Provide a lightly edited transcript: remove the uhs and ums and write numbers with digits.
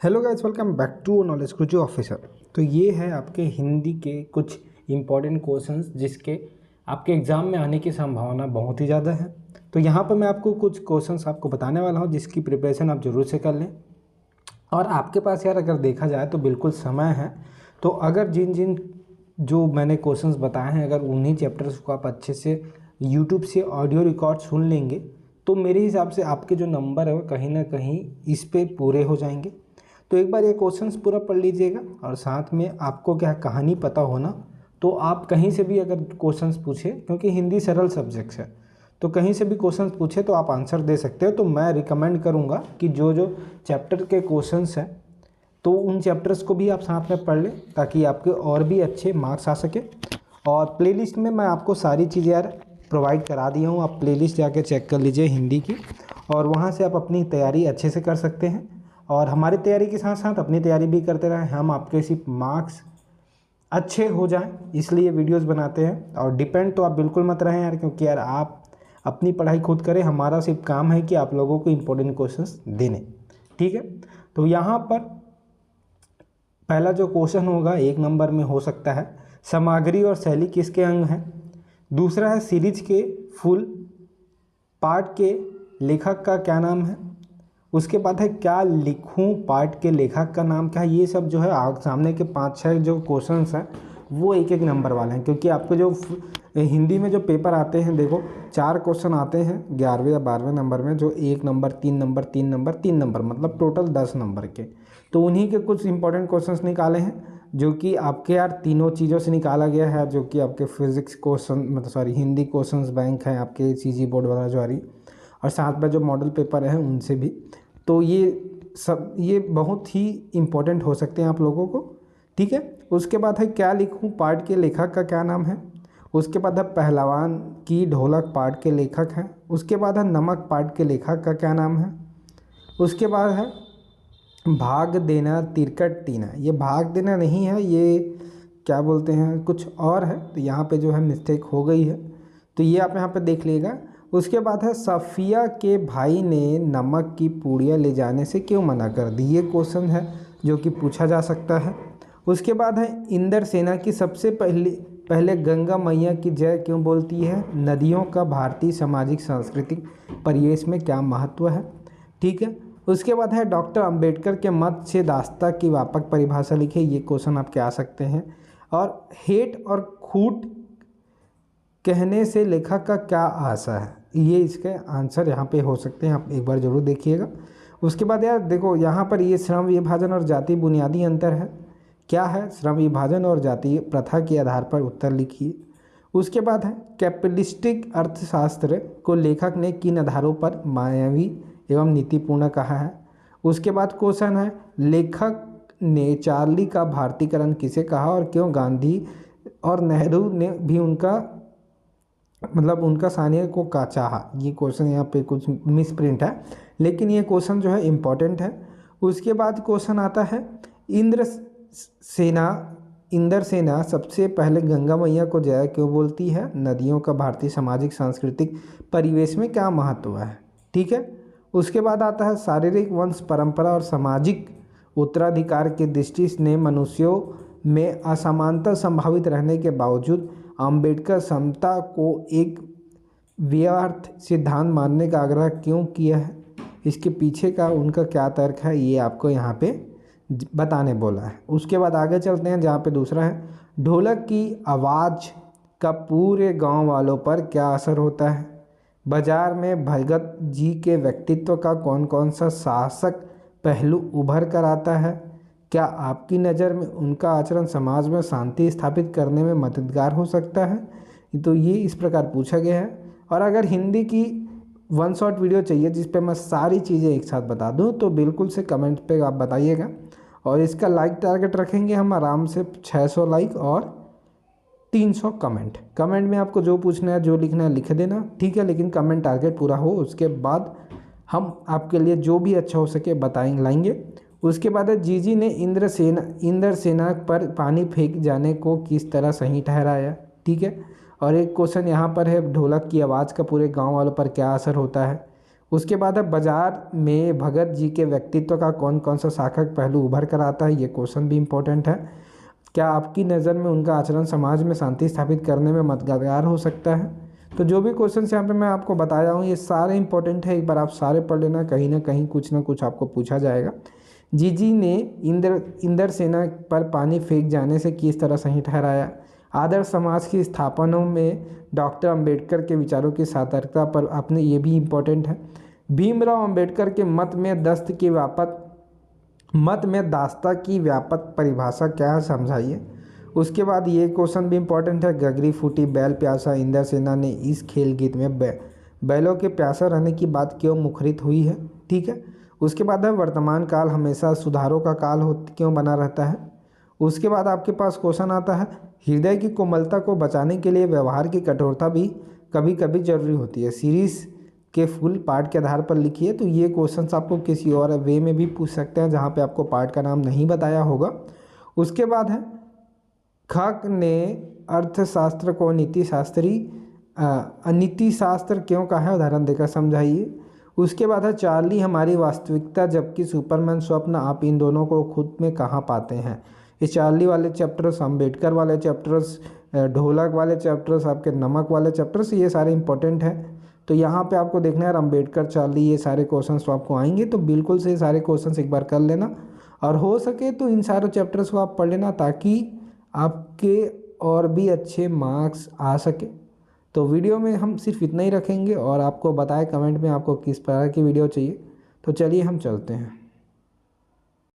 Hello guys, welcome back to knowledge Guju officer. तो ये है आपके हिंदी के कुछ इम्पॉर्टेंट क्वेश्चंस जिसके आपके एग्ज़ाम में आने की संभावना बहुत ही ज़्यादा है। तो यहाँ पर मैं आपको कुछ क्वेश्चंस आपको बताने वाला हूँ जिसकी प्रिपरेशन आप ज़रूर से कर लें। और आपके पास यार अगर देखा जाए तो बिल्कुल समय है। तो अगर जिन जिन जो मैंने क्वेश्चंस बताए हैं अगर उन्हीं चैप्टर्स को आप अच्छे से यूट्यूब से ऑडियो रिकॉर्ड सुन लेंगे तो मेरे हिसाब से आपके जो नंबर है वो कहीं ना कहीं इस पे पूरे हो जाएंगे। तो एक बार ये क्वेश्चंस पूरा पढ़ लीजिएगा और साथ में आपको क्या कहानी पता होना, तो आप कहीं से भी अगर क्वेश्चंस पूछे, क्योंकि हिंदी सरल सब्जेक्ट है तो कहीं से भी क्वेश्चंस पूछे तो आप आंसर दे सकते हो। तो मैं रिकमेंड करूँगा कि जो जो चैप्टर के क्वेश्चंस हैं तो उन चैप्टर्स को भी आप साथ में पढ़ लें ताकि आपके और भी अच्छे मार्क्स आ सके। और प्लेलिस्ट में मैं आपको सारी चीज़ें यार प्रोवाइड करा दिया हूँ, आप प्लेलिस्ट जाके चेक कर लीजिए हिंदी की, और वहाँ से आप अपनी तैयारी अच्छे से कर सकते हैं। और हमारी तैयारी के साथ साथ अपनी तैयारी भी करते रहें, हम आपके सिर्फ मार्क्स अच्छे हो जाएं इसलिए वीडियोस बनाते हैं। और डिपेंड तो आप बिल्कुल मत रहें यार, क्योंकि यार आप अपनी पढ़ाई खुद करें, हमारा सिर्फ काम है कि आप लोगों को इम्पोर्टेंट क्वेश्चंस देने। ठीक है, तो यहाँ पर पहला जो क्वेश्चन होगा 1 नंबर में हो सकता है, सामग्री और शैली किसके अंग हैं। दूसरा है सीरीज के फुल पार्ट के लेखक का क्या नाम है। उसके बाद है क्या लिखूं पार्ट के लेखक का नाम क्या है। ये सब जो है सामने के 5-6 जो क्वेश्चंस हैं वो 1-1 नंबर वाले हैं, क्योंकि आपको जो हिंदी में जो पेपर आते हैं देखो 4 क्वेश्चन आते हैं 11वें या 12वें नंबर में, जो 1 नंबर 3 नंबर 3 नंबर 3 नंबर मतलब टोटल 10 नंबर के। तो उन्हीं के कुछ इंपॉर्टेंट क्वेश्चंस निकाले हैं जो कि आपके यार तीनों चीज़ों से निकाला गया है, जो कि आपके फिजिक्स क्वेश्चन मतलब सॉरी हिंदी क्वेश्चंस बैंक है आपके सीजी बोर्ड वाला जो आ रही, और साथ में जो मॉडल पेपर हैं उनसे भी। तो ये बहुत ही इम्पोर्टेंट हो सकते हैं आप लोगों को। ठीक है, उसके बाद है क्या लिखूं पार्ट के लेखक का क्या नाम है। उसके बाद है पहलवान की ढोलक पार्ट के लेखक हैं। उसके बाद है नमक पार्ट के लेखक का क्या नाम है। उसके बाद है भाग देना तिरकट टीना, ये भाग देना नहीं है, ये क्या बोलते हैं कुछ और है, तो यहाँ पे जो है मिस्टेक हो गई है, तो ये आप यहाँ पे देख लीजिएगा। उसके बाद है सफ़िया के भाई ने नमक की पूड़ियाँ ले जाने से क्यों मना कर दी, ये क्वेश्चन है जो कि पूछा जा सकता है। उसके बाद है इंद्र सेना की सबसे पहले गंगा मैया की जय क्यों बोलती है। नदियों का भारतीय सामाजिक सांस्कृतिक परिवेश में क्या महत्व है। ठीक है, उसके बाद है डॉक्टर अंबेडकर के मत से दास्ता की व्यापक परिभाषा लिखे, ये क्वेश्चन आपके आ सकते हैं। और हेट और खूट कहने से लेखक का क्या आशा है, ये इसके आंसर यहाँ पे हो सकते हैं, आप एक बार ज़रूर देखिएगा। उसके बाद यार देखो यहाँ पर ये श्रम विभाजन और जाति बुनियादी अंतर है, क्या है श्रम विभाजन और जाति प्रथा के आधार पर उत्तर लिखिए। उसके बाद है कैपिटलिस्टिक अर्थशास्त्र को लेखक ने किन आधारों पर मायावी एवं नीतिपूर्ण कहा है। उसके बाद क्वेश्चन है लेखक ने चार्ली का भारतीकरण किसे कहा और क्यों। गांधी और नेहरू ने भी उनका मतलब उनका सानिया को का चाहा, ये क्वेश्चन यहाँ पे कुछ मिस प्रिंट है लेकिन ये क्वेश्चन जो है इम्पॉर्टेंट है। उसके बाद क्वेश्चन आता है इंद्र सेना सबसे पहले गंगा मैया को जय क्यों बोलती है। नदियों का भारतीय सामाजिक सांस्कृतिक परिवेश में क्या महत्व है। ठीक है, उसके बाद आता है शारीरिक वंश परंपरा और सामाजिक उत्तराधिकार की दृष्टि ने मनुष्यों में असमानता संभावित रहने के बावजूद अंबेडकर समता को एक व्यर्थ सिद्धांत मानने का आग्रह क्यों किया है। इसके पीछे का उनका क्या तर्क है, ये आपको यहाँ पे बताने बोला है। उसके बाद आगे चलते हैं जहाँ पे दूसरा है ढोलक की आवाज़ का पूरे गांव वालों पर क्या असर होता है। बाजार में भगत जी के व्यक्तित्व का कौन कौन सा शासक पहलू उभर कर आता है। क्या आपकी नज़र में उनका आचरण समाज में शांति स्थापित करने में मददगार हो सकता है। तो ये इस प्रकार पूछा गया है। और अगर हिंदी की 1 शॉट वीडियो चाहिए जिस पे मैं सारी चीज़ें एक साथ बता दूं तो बिल्कुल से कमेंट पे आप बताइएगा। और इसका लाइक टारगेट रखेंगे हम आराम से 600 लाइक और 300 कमेंट में आपको जो पूछना है जो लिखना है लिख देना। ठीक है, लेकिन कमेंट टारगेट पूरा हो उसके बाद हम आपके लिए जो भी अच्छा हो सके बताएंगे लाएंगे। उसके बाद है जीजी ने इंद्र सेना पर पानी फेंक जाने को किस तरह सही ठहराया। ठीक है, और एक क्वेश्चन यहाँ पर है ढोलक की आवाज़ का पूरे गांव वालों पर क्या असर होता है। उसके बाद है बाजार में भगत जी के व्यक्तित्व का कौन कौन सा सार्थक पहलू उभर कर आता है, ये क्वेश्चन भी इम्पोर्टेंट है। क्या आपकी नज़र में उनका आचरण समाज में शांति स्थापित करने में मददगार हो सकता है। तो जो भी क्वेश्चन यहाँ पे मैं आपको बताया हूँ ये सारे इंपॉर्टेंट है, एक बार आप सारे पढ़ लेना, कहीं ना कहीं कुछ ना कुछ आपको पूछा जाएगा। जीजी ने इंद्रसेना पर पानी फेंक जाने से किस तरह सही ठहराया। आदर्श समाज की स्थापना में डॉक्टर अंबेडकर के विचारों की सार्थकता पर आपने, ये भी इम्पोर्टेंट है। भीमराव अंबेडकर के मत में दास्ता की व्यापक परिभाषा क्या है, समझाइए। उसके बाद ये क्वेश्चन भी इम्पोर्टेंट है, गगरी फूटी बैल प्यासा, इंद्रसेना ने इस खेल गीत में बैलों के प्यासा रहने की बात क्यों मुखरित हुई है, ठीक है। उसके बाद है वर्तमान काल हमेशा सुधारों का काल क्यों बना रहता है। उसके बाद आपके पास क्वेश्चन आता है, हृदय की कोमलता को बचाने के लिए व्यवहार की कठोरता भी कभी कभी जरूरी होती है, सीरीज के फुल पार्ट के आधार पर लिखिए। तो ये क्वेश्चंस आपको किसी और वे में भी पूछ सकते हैं जहाँ पे आपको पार्ट का नाम नहीं बताया होगा। उसके बाद है खक ने अर्थशास्त्र को नीति शास्त्र क्यों कहा है, उदाहरण देकर समझाइए। उसके बाद है चार्ली हमारी वास्तविकता जबकि सुपरमैन स्वप्न, आप इन दोनों को खुद में कहाँ पाते हैं। ये चार्ली वाले चैप्टर्स, अम्बेडकर वाले चैप्टर्स, ढोलक वाले चैप्टर्स, आपके नमक वाले चैप्टर्स, ये सारे इंपॉर्टेंट हैं। तो यहाँ पे आपको देखना है अम्बेडकर, चार्ली, ये सारे क्वेश्चंस तो आपको आएंगे, तो बिल्कुल से सारे क्वेश्चंस एक बार कर लेना और हो सके तो इन सारे चैप्टर्स को आप पढ़ लेना ताकि आपके और भी अच्छे मार्क्स आ सके। तो वीडियो में हम सिर्फ इतना ही रखेंगे और आपको बताएं कमेंट में आपको किस प्रकार की वीडियो चाहिए। तो चलिए हम चलते हैं।